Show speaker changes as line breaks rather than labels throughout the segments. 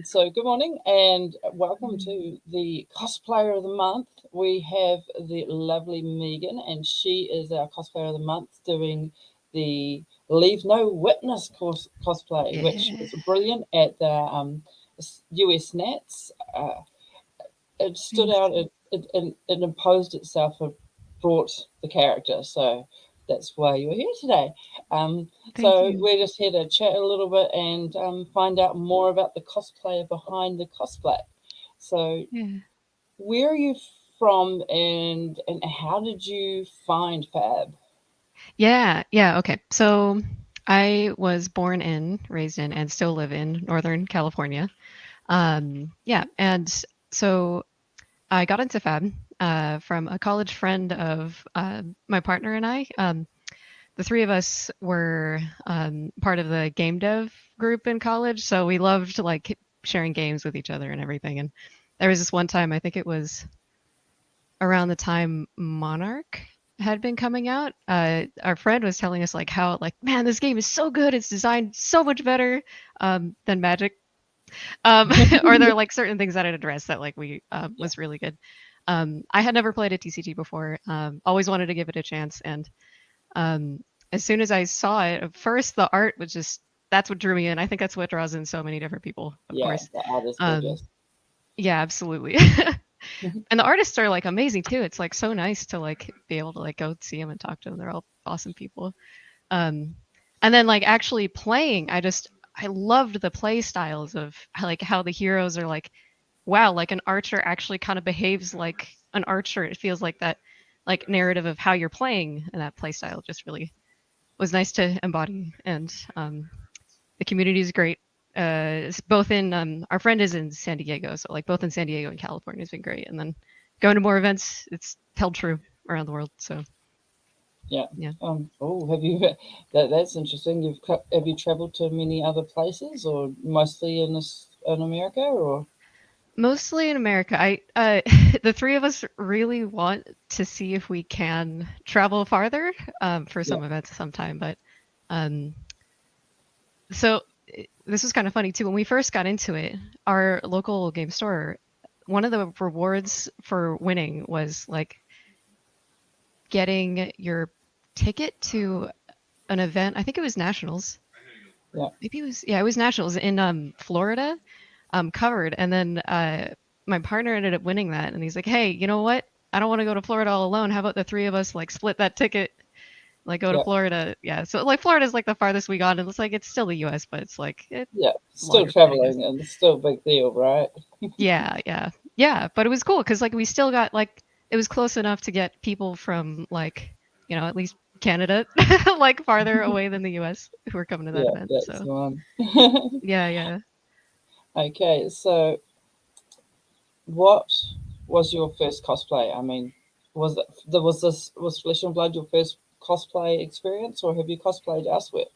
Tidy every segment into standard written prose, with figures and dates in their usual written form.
So good morning and welcome to the Cosplayer of the Month. We have the lovely Megan, and she is our Cosplayer of the Month doing the Leave No Witness cosplay, which
Yeah.
is brilliant at the US Nats. It stood
Thanks.
out. It imposed itself. It brought the character. So that's why you're here today.
Thank
So
you.
we're just here to chat a little bit and find out more about the cosplayer behind the cosplay. So
Yeah.
where are you from, and how did you find Fab?
Yeah. Yeah. Okay. So I was born in, raised in, and still live in Northern California. Yeah. And so I got into Fab from a college friend of my partner and I. The three of us were part of the game dev group in college. So we loved like sharing games with each other and everything. And there was this one time, I think it was around the time Monarch had been coming out, our friend was telling us like how like man this game is so good, it's designed so much better than Magic, or there are like certain things that it addressed that like we
Yeah,
was really good. I had never played a TCG before, always wanted to give it a chance, and um, as soon as I saw it, at first the art was just that's what drew me in. I think that's what draws in so many different people, of
yeah,
course.
the art is
Um,
gorgeous.
yeah, absolutely. And the artists are like amazing too. It's like so nice to like be able to like go see them and talk to them. They're all awesome people. Um, and then like actually playing, I loved the play styles of like how the heroes are like, wow, like an archer actually kind of behaves like an archer. It feels like that like narrative of how you're playing, and that play style just really was nice to embody. And the community is great. It's both in our friend is in San Diego, so like both in San Diego and California has been great. And then going to more events, it's held true around the world. So
Yeah.
yeah,
Oh, have you? That's interesting. Have you travelled to many other places, or mostly in America, or?
mostly in America. I the three of us really want to see if we can travel farther for
Yeah.
some events sometime. But um, so this was kind of funny too. When we first got into it, our local game store, one of the rewards for winning was like getting your ticket to an event. I think it was Nationals.
Yeah.
Maybe it was, yeah, it was Nationals in Florida, covered. And then my partner ended up winning that, and he's like, "Hey, you know what? I don't want to go to Florida all alone. How about the three of us like split that ticket, like go to
Yeah.
Florida?" Yeah, so like Florida's like the farthest we got, and it's like it's still the U.S., but it's like it's
Yeah,
a
still
longer flight, I guess.
traveling and it's still a big deal, right?
Yeah, yeah, yeah. But it was cool because like we still got like it was close enough to get people from like at least Canada, like farther away than the U.S. who were coming to that
Yeah,
event.
that's
So
the one.
yeah, yeah.
Okay, so what was your first cosplay? I mean, was Flesh and Blood your first cosplay experience, or have you cosplayed elsewhere?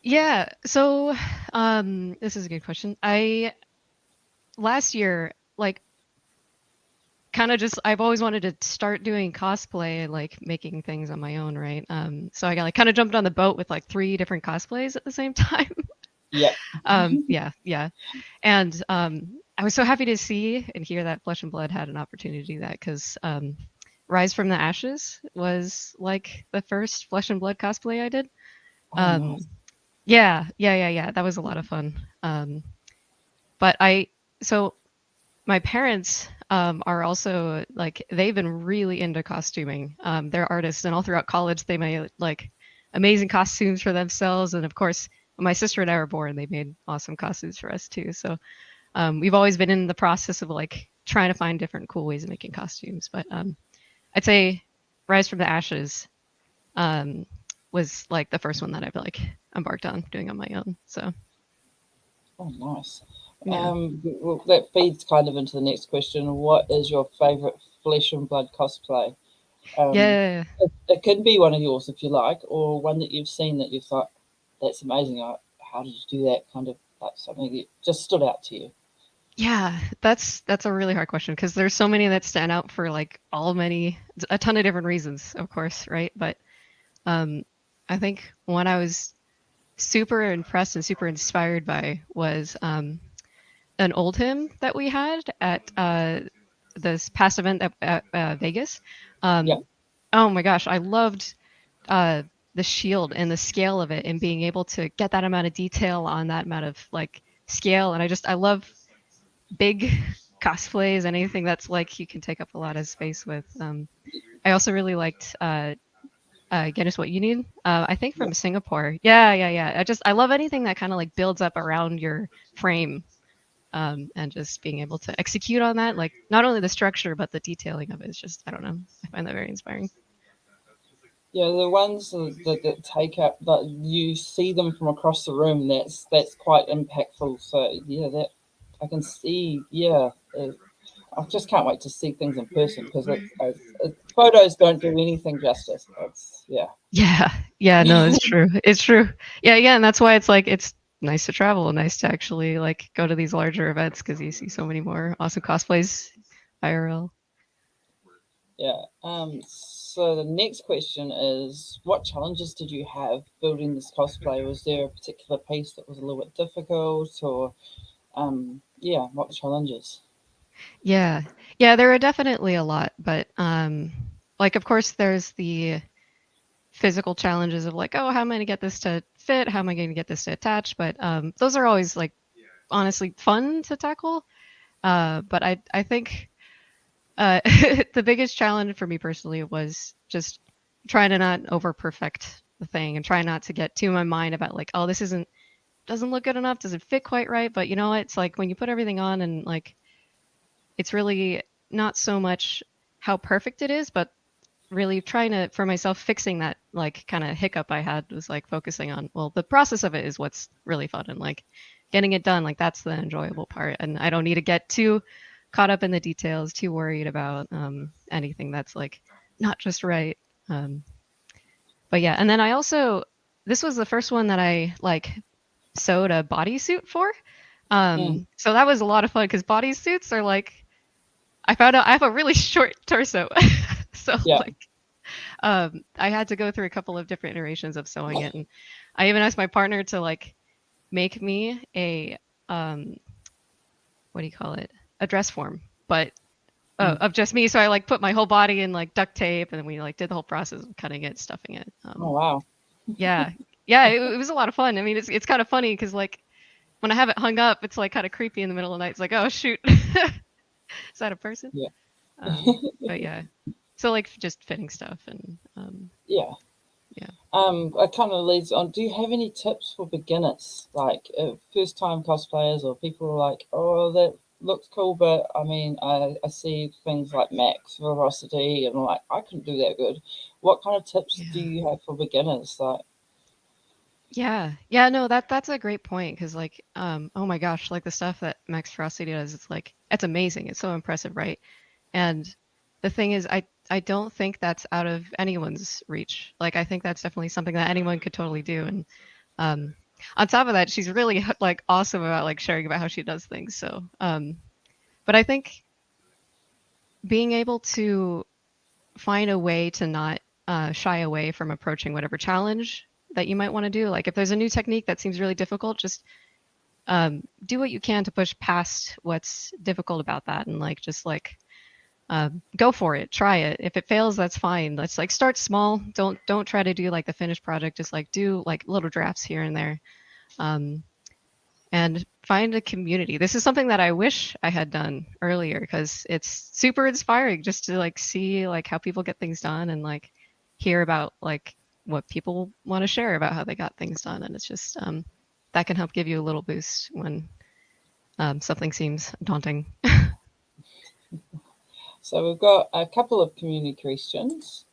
Yeah. So, this is a good question. I last year, like, kind of just I've always wanted to start doing cosplay and like making things on my own, right? So I got like kind of jumped on the boat with like three different cosplays at the same time.
Yeah,
Yeah, yeah. And I was so happy to see and hear that Flesh and Blood had an opportunity to do that because Rise from the Ashes was like the first Flesh and Blood cosplay I did.
oh
Um,
nice.
yeah, yeah, yeah, yeah. That was a lot of fun. But so my parents are also like they've been really into costuming. They're artists, and all throughout college they made like amazing costumes for themselves. And of course, when my sister and I were born, they made awesome costumes for us too. So we've always been in the process of like trying to find different cool ways of making costumes. But I'd say Rise from the Ashes um, was like the first one that I've like embarked on doing on my own. So
Oh nice.
yeah.
Well, that feeds kind of into the next question. What is your favorite Flesh and Blood cosplay?
Yeah.
It could be one of yours if you like, or one that you've seen that you thought that's amazing. How did you do that? Kind of like something that just stood out to you.
Yeah, that's a really hard question because there's so many that stand out for like a ton of different reasons, of course, right? But um, I think one I was super impressed and super inspired by was an old hymn that we had at this past event at Vegas.
Yeah.
Oh my gosh, I loved uh, the shield and the scale of it, and being able to get that amount of detail on that amount of like scale. And I love big cosplays, anything that's like you can take up a lot of space with. I also really liked Get Us What You Need. I think
Yeah.
from Singapore. Yeah, yeah, yeah. I love anything that kind of like builds up around your frame, and just being able to execute on that, like not only the structure but the detailing of it is just, I don't know. I find that very inspiring.
Yeah, the ones that take up that you see them from across the room. That's quite impactful. So yeah, that I can see. Yeah, I just can't wait to see things in person because photos don't do anything justice. It's yeah.
Yeah, yeah, no, it's true. It's true. Yeah, yeah, and that's why it's like it's nice to travel, nice to actually like go to these larger events because you see so many more awesome cosplays IRL.
Yeah. So the next question is, what challenges did you have building this cosplay? Was there a particular piece that was a little bit difficult, or yeah, what challenges?
Yeah, yeah, there are definitely a lot, but like of course there's the physical challenges of like, oh, how am I going to get this to fit? How am I going to get this to attach? But those are always like honestly fun to tackle. But I think the biggest challenge for me personally was just trying to not over perfect the thing and try not to get too in my mind about like, oh, this isn't doesn't look good enough, doesn't fit quite right. But you know what? It's like when you put everything on and like it's really not so much how perfect it is, but really trying to for myself fixing that like kind of hiccup I had was like focusing on, well, the process of it is what's really fun, and like getting it done, like that's the enjoyable part, and I don't need to get too caught up in the details, too worried about anything that's like not just right. um, but yeah, and then I also, this was the first one that I like sewed a bodysuit for.
Mm,
So that was a lot of fun because bodysuits are like, I found out I have a really short torso. So
yeah.
like I had to go through a couple of different iterations of sewing it, and I even asked my partner to like make me a um, what do you call it? A dress form, but
Mm.
of just me. So I like put my whole body in like duct tape, and then we like did the whole process of cutting it, stuffing it.
Oh wow.
Yeah, yeah, it was a lot of fun. I mean, it's kind of funny because like when I have it hung up, it's like kind of creepy in the middle of the night. It's like, oh shoot, is that a person?
Yeah.
But yeah, so like just fitting stuff and
Yeah.
yeah.
It kind of leads on. Do you have any tips for beginners, like first time cosplayers or people who are like, oh, that looks cool, but I mean, I see things like max velocity and I'm like, I couldn't do that good. What kind of tips do
Yeah.
you have for beginners? Like,
Yeah. Yeah, no, that's a great point because like oh my gosh, like the stuff that Max Ferocity does, it's like it's amazing. It's so impressive, right? And the thing is I don't think that's out of anyone's reach. Like I think that's definitely something that anyone could totally do. And um on top of that, she's really like awesome about like sharing about how she does things. So but I think being able to find a way to not shy away from approaching whatever challenge that you might want to do. Like if there's a new technique that seems really difficult, just do what you can to push past what's difficult about that, and like just like go for it, try it. If it fails, that's fine. Let's like start small. Don't try to do like the finished project. Just like do like little drafts here and there. Um, and find a community. This is something that I wish I had done earlier because it's super inspiring just to like see like how people get things done and like hear about like what people want to share about how they got things done. And it's just that can help give you a little boost when something seems daunting.
so we've got a couple of community questions.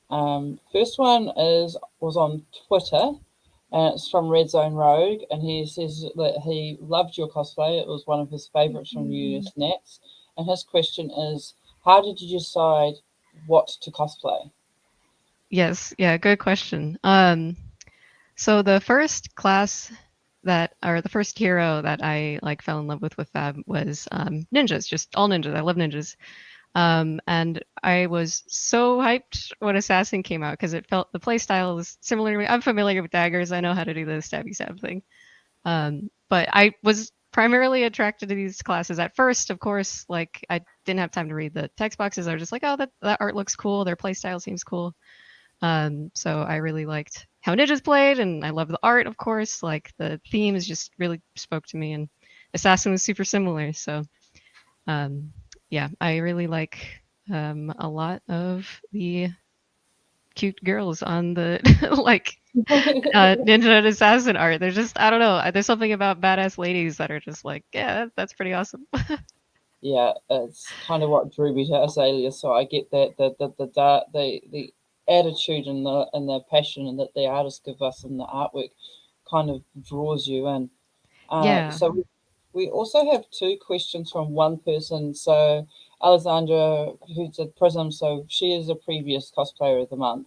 First one was on Twitter, and it's from Red Zone Rogue, and he says that he loved your cosplay. It was one of his favourites from US Nats, and his question is, how did you decide what to cosplay?
Yes, yeah, good question. So the first class that, or the first hero that I like fell in love with Fab was ninjas, just all ninjas. I love ninjas. And I was so hyped when Assassin came out because it felt the play style was similar to me. I'm familiar with daggers. I know how to do the stabby stab thing. But I was primarily attracted to these classes at first. Of course, like I didn't have time to read the text boxes. I was just like, oh, that art looks cool. Their play style seems cool. So I really liked how ninjas played, and I love the art, of course. Like the themes just really spoke to me, and Assassin was super similar. So um, yeah, I really like a lot of the cute girls on the like ninja and assassin art. They're just I don't know. There's something about badass ladies that are just like yeah, that's pretty awesome.
Yeah, it's kind of what drew me to Azalea. So I get that the attitude and the passion and that the artists give us in the artwork kind of draws you in.
Yeah,
So we also have two questions from one person. So Alexandra, who's at Prism, so she is a previous cosplayer of the month.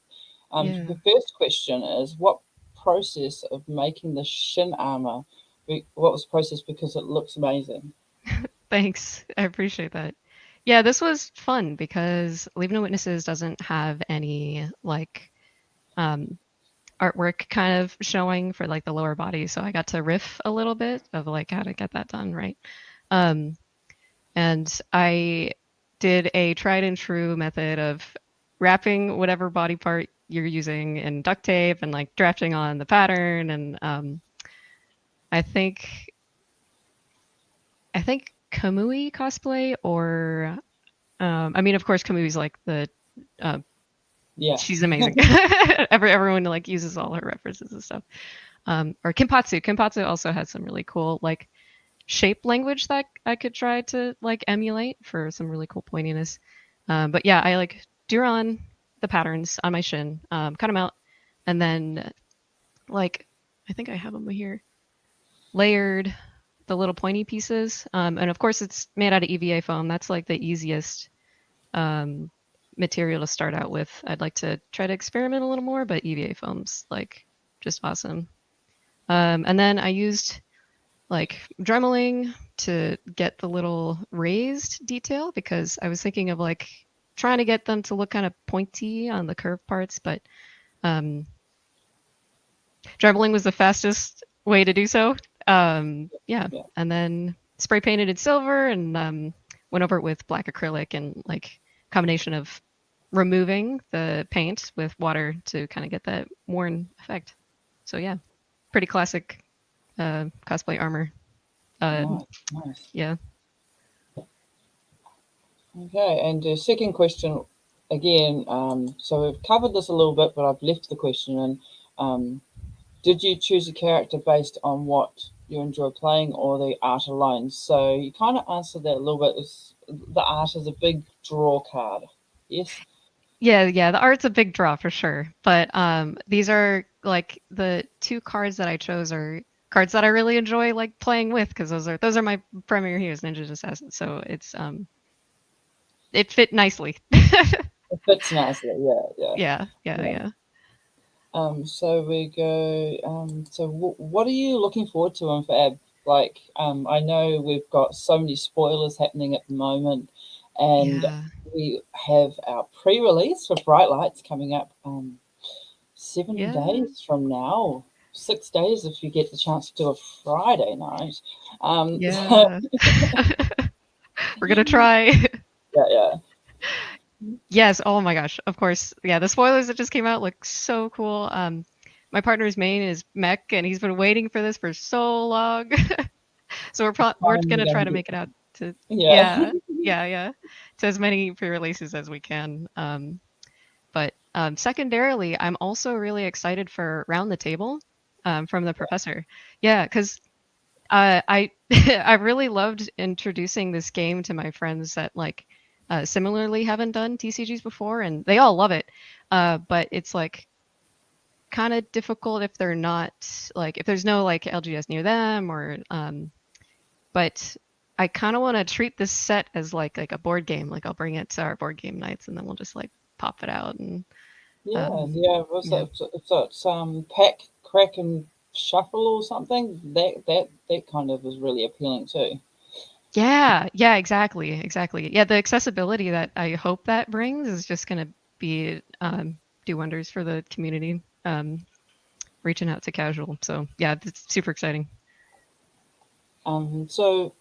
yeah.
Her first question is, what process of making the shin armor? What was the process because it looks amazing?
Thanks. I appreciate that. Yeah, this was fun because Leave No Witnesses doesn't have any like um artwork kind of showing for like the lower body, so I got to riff a little bit of like how to get that done right. Um and I did a tried and true method of wrapping whatever body part you're using in duct tape and like drafting on the pattern and I think Kamui cosplay or I mean of course Kamui's like the uh,
Yeah.
she's amazing. Everyone like uses all her references and stuff. Or Kimpatsu. Kimpatsu also has some really cool like shape language that I could try to like emulate for some really cool pointiness. But yeah, I like drew on the patterns on my shin, cut them out, and then like I think I have them here, layered the little pointy pieces. And of course, it's made out of EVA foam. That's like the easiest um, material to start out with. I'd like to try to experiment a little more, but EVA foam's like just awesome. And then I used like dremeling to get the little raised detail because I was thinking of like trying to get them to look kind of pointy on the curved parts, but um, dremeling was the fastest way to do so. Yeah,
Yeah.
and then spray painted in silver and went over it with black acrylic and like combination of removing the paint with water to kind of get that worn effect. So yeah, pretty classic cosplay armor. Uh,
Nice, nice.
yeah.
Okay, and the second question again. So we've covered this a little bit, but I've left the question in. Um, did you choose a character based on what you enjoy playing or the art alone? So you kind of answered that a little bit. The art is a big draw card. Yes.
Yeah, yeah, the art's a big draw for sure. But these are like the two cards that I chose are cards that I really enjoy like playing with because those are my primary heroes, Ninja and Assassin. So it fit nicely.
It fits nicely. Yeah, yeah,
Yeah, yeah,
yeah.
yeah.
So we go. So what are you looking forward to in Fab? Like, I know we've got so many spoilers happening at the moment, and
Yeah.
we have our pre-release for Bright Lights coming up 7
Yeah.
days from now. 6 days if you get the chance to do a Friday night. So,
Yeah. We're gonna try.
yeah, yeah,
Yes, oh my gosh. Of course. Yeah, the spoilers that just came out look so cool. My partner's main is Mech and he's been waiting for this for so long. So we're
finally
gonna try
gonna
to
get
make it out to
yeah.
yeah, yeah, yeah, to as many pre-releases as we can. But secondarily, I'm also really excited for Round the Table from the professor. Yeah, because I I really loved introducing this game to my friends that like similarly haven't done TCGs before, and they all love it. But it's like kind of difficult if they're not like if there's no like LGS near them or but I kind of want to treat this set as like a board game. Like I'll bring it to our board game nights, and then we'll just like pop it out and
Yeah,
um,
yeah. What's
yeah,
that? It's pack, crack, and shuffle or something. That kind of is really appealing too.
yeah, yeah, exactly, exactly. Yeah, the accessibility that I hope that brings is just gonna be do wonders for the community. Reaching out to casual. So yeah, it's super exciting.
So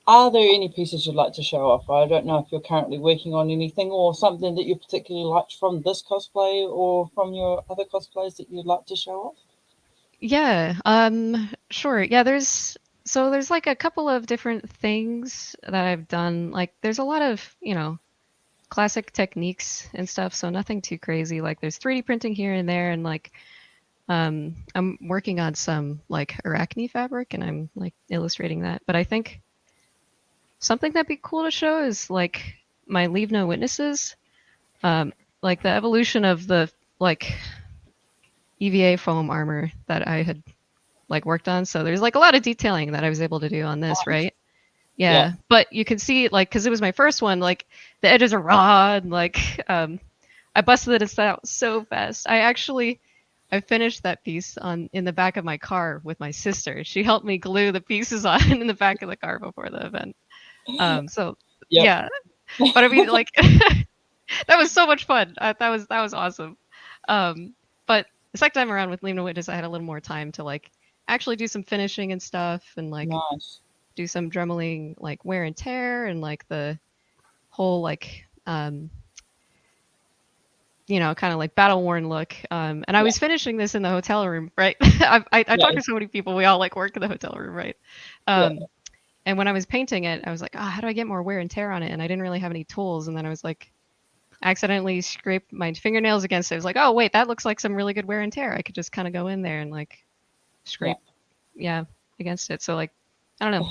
are there any pieces you'd like to show off? I don't know if you're currently working on anything or something that you particularly liked from this cosplay or from your other cosplays that you'd like to show off.
Yeah, sure. Yeah, there's like a couple of different things that I've done. Like there's a lot of, classic techniques and stuff, so nothing too crazy. Like there's 3D printing here and there and like I'm working on some like arachne fabric and I'm like illustrating that. But I think something that'd be cool to show is like my Leave No Witnesses. Um like the evolution of the like EVA foam armor that I had like worked on. So there's like a lot of detailing that I was able to do on this,
Nice.
right?
Yeah,
Yeah, but you can see like because it was my first one, like the edges are raw and like I busted it out so fast. I finished that piece on in the back of my car with my sister. She helped me glue the pieces on in the back of the car before the event. So
yep.
yeah, but I mean like that was so much fun. That was awesome. But the second time around with Leave No Witness, I had a little more time to like actually do some finishing and stuff and like
Nice.
do some dremeling like wear and tear and like the whole like kind of like battle worn look. And I
Yeah,
was finishing this in the hotel room, right? I
yeah,
talked to so many people. We all like work in the hotel room, right?
yeah,
Um, and when I was painting it, I was like, oh, how do I get more wear and tear on it? And I didn't really have any tools. And then I was like, accidentally scraped my fingernails against it. I was like, oh wait, that looks like some really good wear and tear. I could just kind of go in there and like
yeah.
scrape, yeah, against it. So like, I don't know.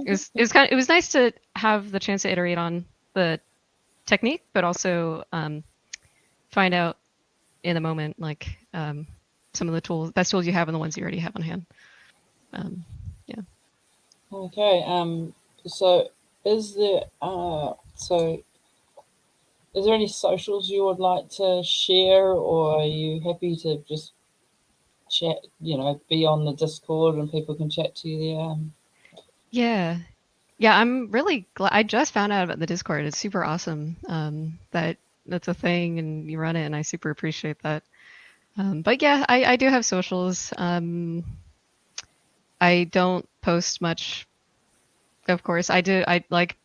It was nice to have the chance to iterate on the technique, but also find out in the moment like some of the best tools you have and the ones you already have on hand. Um, yeah.
Okay. So is there so is there any socials you would like to share, or are you happy to just chat? Be on the Discord and people can chat to you there.
Yeah. Yeah, I'm really glad. I just found out about the Discord. It's super awesome that that's a thing and you run it, and I super appreciate that. But yeah, I do have socials. I don't post much, of course. I like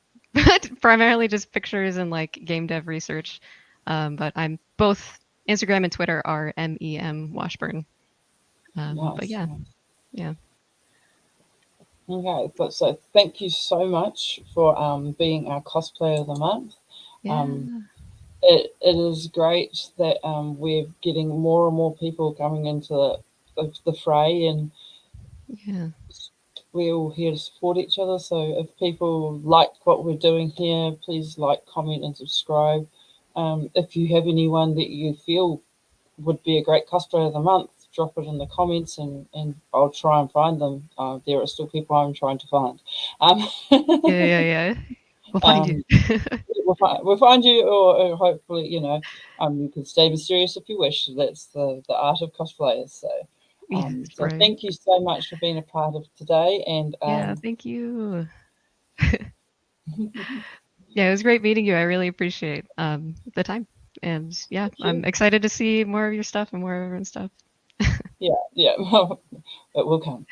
primarily just pictures and like game dev research. But I'm both Instagram and Twitter are MEM Washburn. But
Nice,
yeah,
nice.
yeah,
Okay, but so thank you so much for being our cosplayer of the month. Um,
yeah,
it is great that we're getting more and more people coming into the fray, and
yeah,
we're all here to support each other. So if people like what we're doing here, please like, comment, and subscribe. If you have anyone that you feel would be a great cosplayer of the month, drop it in the comments, and I'll try and find them. There are still people I'm trying to find. Um,
yeah, yeah, yeah. We'll find you.
um, we'll find you, or hopefully, you can stay mysterious if you wish. That's the art of cosplayers. So,
Yeah,
so
right.
thank you so much for being a part of today. And
Yeah, thank you. Yeah, it was great meeting you. I really appreciate the time. And yeah,
thank
I'm
you.
excited to see more of your stuff and more of everyone's stuff.
Yeah, yeah. It will come.